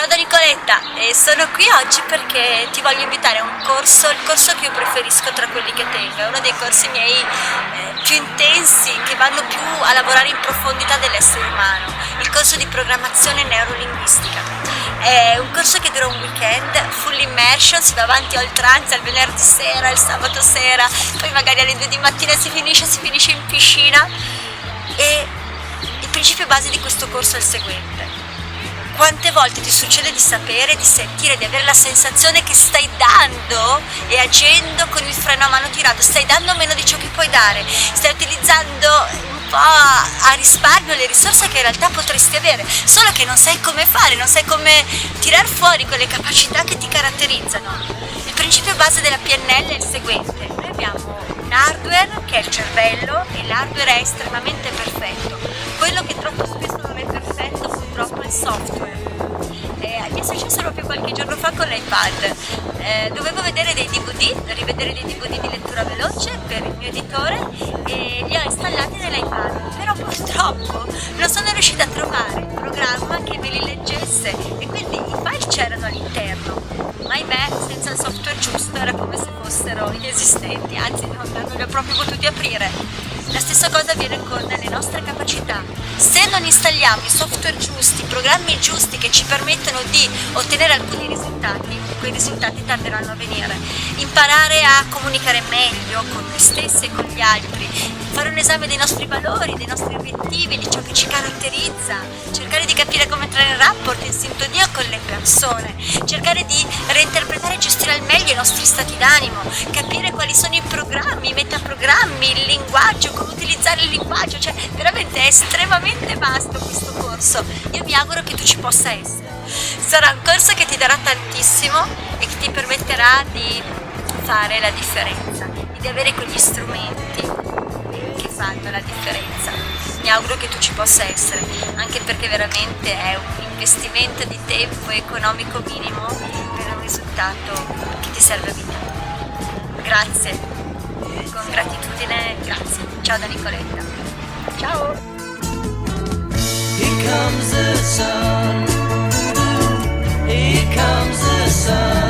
Ciao da Nicoletta e sono qui oggi perché ti voglio invitare a un corso, il corso che io preferisco tra quelli che tengo, è uno dei corsi miei più intensi, che vanno più a lavorare in profondità dell'essere umano, il corso di programmazione neurolinguistica. È un corso che dura un weekend, full immersion, si va avanti a oltranza, il venerdì sera, il sabato sera, poi magari alle 2 di mattina si finisce in piscina e il principio base di questo corso è il seguente. Quante volte ti succede di sapere, di sentire, di avere la sensazione che stai dando e agendo con il freno a mano tirato, stai dando meno di ciò che puoi dare, stai utilizzando un po' a risparmio le risorse che in realtà potresti avere, solo che non sai come fare, non sai come tirar fuori quelle capacità che ti caratterizzano. Il principio base della PNL è il seguente: noi abbiamo un hardware che è il cervello e l'hardware è estremamente perfetto, quello che troppo spesso non è perfetto purtroppo è il software. Mi è successo proprio qualche giorno fa con l'iPad, dovevo vedere dei DVD, rivedere dei DVD di lettura veloce per il mio editore e li ho installati nell'iPad, però purtroppo non sono riuscita a trovare il programma che me li leggesse e quindi i file c'erano all'interno, ma ahimè senza il software giusto era come se fossero inesistenti, anzi non li ho proprio potuti aprire. La stessa cosa avviene con le nostre capacità. Se non installiamo i software giusti, i programmi giusti che ci permettono di ottenere alcuni risultati, quei risultati tarderanno a venire. Imparare a comunicare meglio con noi stessi e con gli altri, fare un esame dei nostri valori, dei nostri obiettivi, di ciò che ci caratterizza, cercare di capire come entrare in rapport, in sintonia con le persone, cercare di reinterpretare e gestire al meglio i nostri stati d'animo, capire quali sono i programmi, i metaprogrammi, il linguaggio, come utilizzare il linguaggio, cioè veramente è estremamente vasto questo corso. Io mi auguro che tu ci possa essere. Sarà un corso che ti darà tantissimo e che ti permetterà di fare la differenza, di avere quegli strumenti che fanno la differenza. Mi auguro che tu ci possa essere, anche perché veramente è un investimento di tempo economico minimo per un risultato che ti serve a vita. Grazie, con gratitudine, grazie. Ciao da Nicoletta. Ciao! Here comes the sun. Here comes the sun.